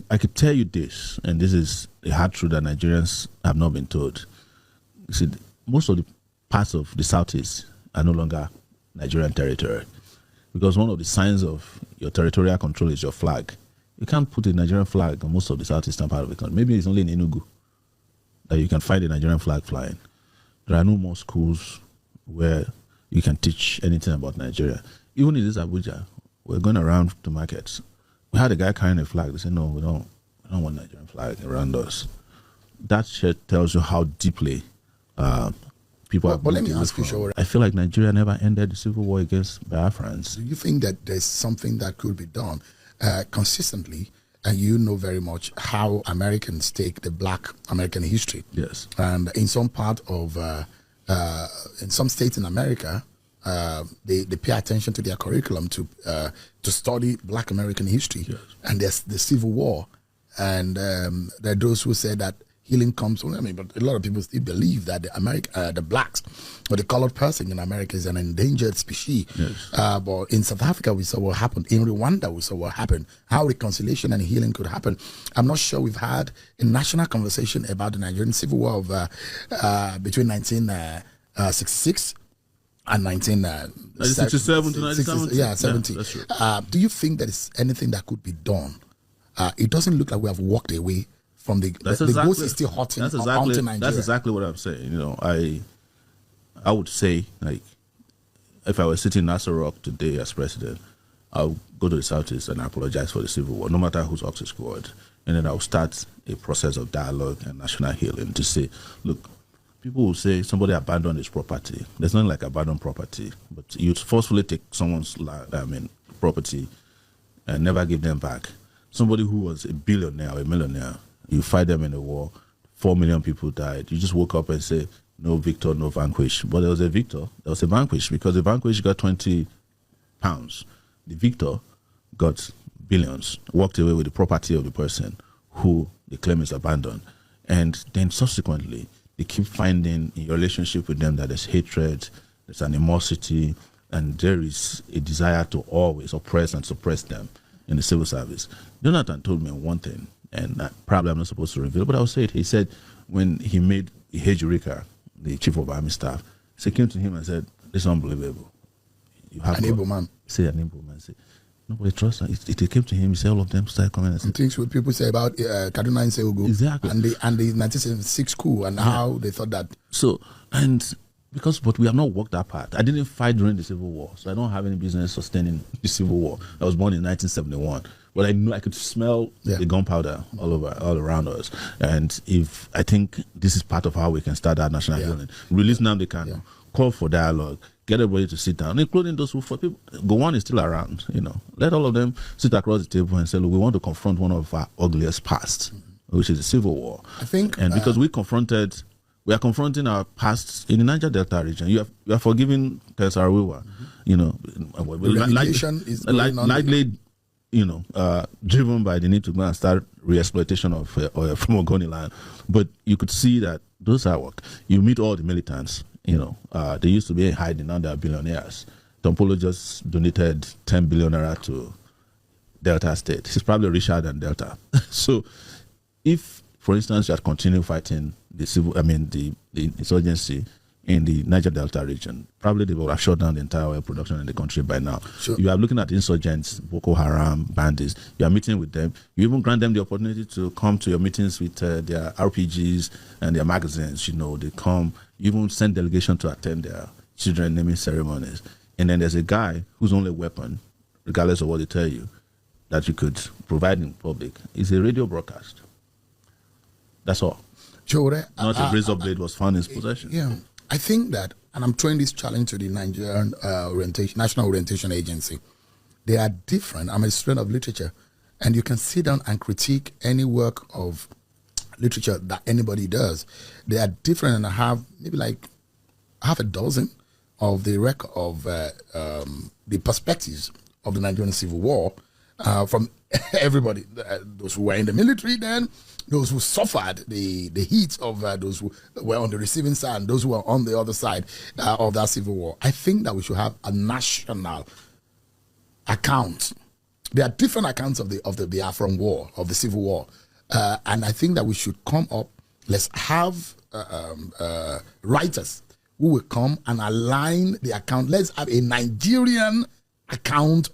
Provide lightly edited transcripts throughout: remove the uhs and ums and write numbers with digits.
I could tell you this, and this is a hard truth that Nigerians have not been told. You see, most of the parts of the Southeast are no longer Nigerian territory, because one of the signs of your territorial control is your flag. You can't put a Nigerian flag on most of the southeastern part of the country. Maybe it's only in Enugu that you can find a Nigerian flag flying. There are no more schools where you can teach anything about Nigeria. Even in this Abuja, we're going around to markets. We had a guy carrying a flag. They said, no, we don't want Nigerian flag around us. That shit tells you how deeply people But let me ask you, Sowore. I feel like Nigeria never ended the civil war against Biafrans. Do you think that there's something that could be done consistently? And you know very much how Americans take the Black American history. Yes. And in some part of, in some states in America, they pay attention to their curriculum to study Black American history. Yes. And there's the Civil War. And there are those who say that healing comes from, but a lot of people still believe that the blacks or the colored person in America is an endangered species. Yes. But in South Africa, we saw what happened. In Rwanda, we saw what happened. How reconciliation and healing could happen. I'm not sure we've had a national conversation about the Nigerian Civil War of between 1966 and 1967 to 1970. Yeah, 70. Yeah, that's true. Do you think there is anything that could be done? It doesn't look like we have walked away from the ghost is still haunting Nigeria. That's exactly what I'm saying. You know, I would say, like, if I was sitting in Aso Rock today as president, I'll go to the Southeast and apologize for the Civil War, no matter whose ox is scored. And then I'll start a process of dialogue and national healing to say, look, people will say somebody abandoned his property. There's nothing like abandoned property, but you forcefully take someone's property and never give them back. Somebody who was a billionaire or a millionaire, you fight them in a war, 4 million people died. You just woke up and say, no victor, no vanquish. But there was a victor, there was a vanquish, because the vanquish got 20 pounds. The victor got billions, walked away with the property of the person who the claim is abandoned. And then subsequently, they keep finding in your relationship with them that there's hatred, there's animosity, and there is a desire to always oppress and suppress them in the civil service. Jonathan told me one thing, and probably I'm not supposed to reveal, but I'll say it. He said when he made Ihejurika, the chief of army staff, he came to him and said, "This is unbelievable. You have an able man." Say an able man. Say, nobody trusts him. It came to him. He said all of them started coming and said, things what people say about Kaduna and Sewugo. Exactly. And the 1976 coup and how they thought that. So, but we have not worked that part. I didn't fight during the Civil War, so I don't have any business sustaining the Civil War. I was born in 1971. But I knew I could smell the gunpowder all around us. And I think this is part of how we can start our national healing. Release FreeNnamdiKanu, call for dialogue, get everybody to sit down, including those who fought. People, Gowon is still around, Let all of them sit across the table and say, look, we want to confront one of our ugliest past, which is the Civil War. I think, and because we are confronting our past in the Niger Delta region. You are forgiving Kesarawiwa, likely driven by the need to go and start re-exploitation of oil from Ogoni land. But you could see that those are work. You meet all the militants, they used to be hiding, now they are billionaires. Tompolo just donated 10 billion naira to Delta State. He's probably richer than Delta. So if, for instance, you had continued fighting the insurgency in the Niger Delta region, probably they would have shut down the entire oil production in the country by now. Sure. You are looking at insurgents, Boko Haram, bandits. You are meeting with them. You even grant them the opportunity to come to your meetings with their RPGs and their magazines. They come. You even send delegation to attend their children naming ceremonies. And then there's a guy whose only weapon, regardless of what they tell you, that you could provide in public is a radio broadcast. That's all. Sowore, not a razor blade was found in his possession. Yeah. I think that, and I'm throwing this challenge to the Nigerian National Orientation Agency. They are different. I'm a student of literature, and you can sit down and critique any work of literature that anybody does. They are different, and I have maybe like half a dozen of the record of the perspectives of the Nigerian Civil War from everybody. Those who were in the military then, those who suffered the heat of those who were on the receiving side, and those who were on the other side of that Civil War. I think that we should have a national account there are different accounts of the Biafran War, of the Civil War, and I think that we should come up. Let's have writers who will come and align the account. Let's have a Nigerian account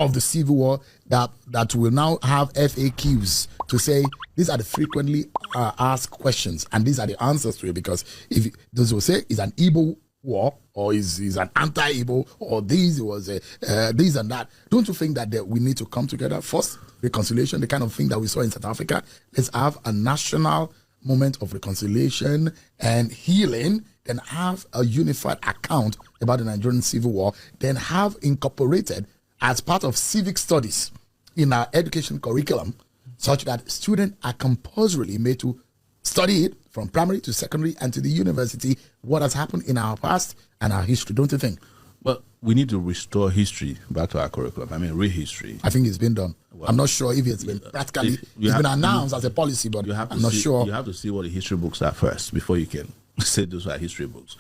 of the Civil War that will now have FAQs to say these are the frequently asked questions and these are the answers to it. Because if those will say it's an Igbo war or is an anti-Igbo or this was this and that, don't you think that we need to come together first? Reconciliation, the kind of thing that we saw in South Africa. Let's have a national moment of reconciliation and healing, then have a unified account about the Nigerian Civil War, then have incorporated as part of civic studies in our education curriculum, such that students are compulsorily made to study it from primary to secondary and to the university, what has happened in our past and our history, don't you think? Well, we need to restore history back to our curriculum. I mean, real history. I think it's been done. Well, I'm not sure if it's been practically, it's been announced as a policy, but I'm not sure. You have to see what the history books are first before you can say those are history books.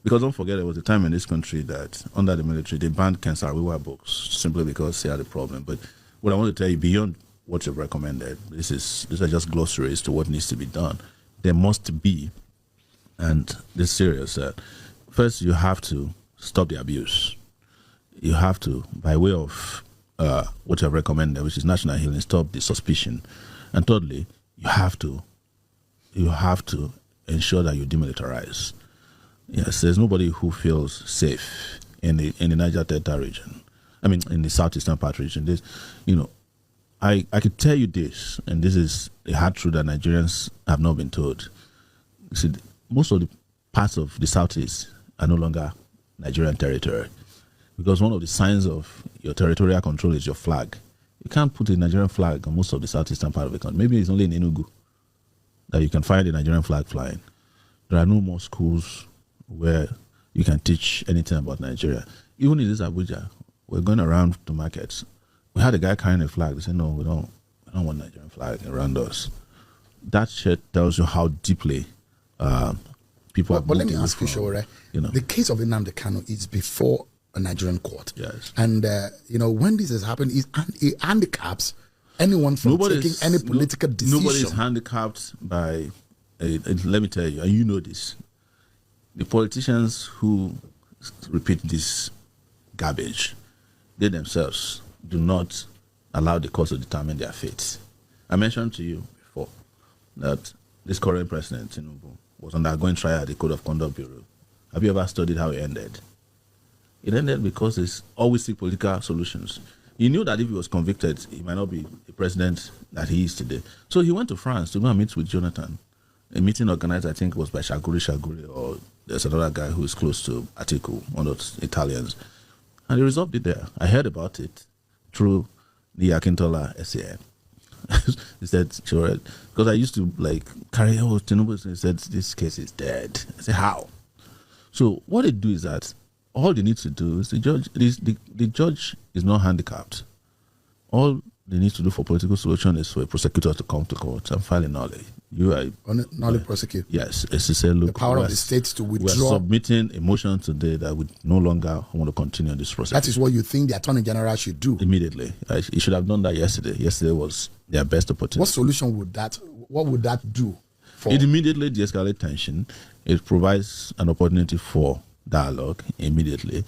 Because don't forget, there was a time in this country that under the military, they banned Kensarawiwa books simply because they had a problem. But what I want to tell you, beyond what you've recommended, these are just glossaries to what needs to be done. There must be, and this is serious, first you have to stop the abuse. You have to, by way of what you have recommended, which is national healing, stop the suspicion. And thirdly, you have to ensure that you demilitarize. Yes, there's nobody who feels safe in the Niger Delta region. I mean, in the southeastern part region. This, I could tell you this, and this is a hard truth that Nigerians have not been told. You see, most of the parts of the southeast are no longer Nigerian territory, because one of the signs of your territorial control is your flag. You can't put a Nigerian flag on most of the southeastern part of the country. Maybe it's only in Enugu that you can find a Nigerian flag flying. There are no more schools where you can teach anything about Nigeria. Even in this Abuja, we're going around to markets. We had a guy carrying a flag. They said, no, we don't want Nigerian flag around us. That shit tells you how deeply people have. But let me ask you, Sowore, the case of Nnamdi Kanu is before a Nigerian court. Yes. And, when this has happened, it handicaps anyone from taking any political decision. Nobody is handicapped by, let me tell you, and you know this, the politicians who repeat this garbage, they themselves do not allow the courts to determine their fate. I mentioned to you before that this current president, Tinubu, was undergoing trial at the Code of Conduct Bureau. Have you ever studied how it ended? It ended because it's always seek political solutions. He knew that if he was convicted, he might not be the president that he is today. So he went to France to go and meet with Jonathan. A meeting organized, I think, was by Shaguri, or there's another guy who is close to Atiku, one of those Italians. And he resolved it there. I heard about it through the Akintola SAN. He said, sure, because I used to carry Tinubu. He said, this case is dead. I said, how? So what they do is that all they need to do is the judge is not handicapped. All they need to do for political solution is for a prosecutor to come to court and file a nolle. Nolle prosecute. Yes, it's to say, look, the power of the state to withdraw. We're submitting a motion today that we no longer want to continue this process. That is what you think the Attorney General should do? Immediately. He should have done that yesterday. Yesterday was their best opportunity. What solution would that do? It immediately de-escalates tension. It provides an opportunity for dialogue immediately.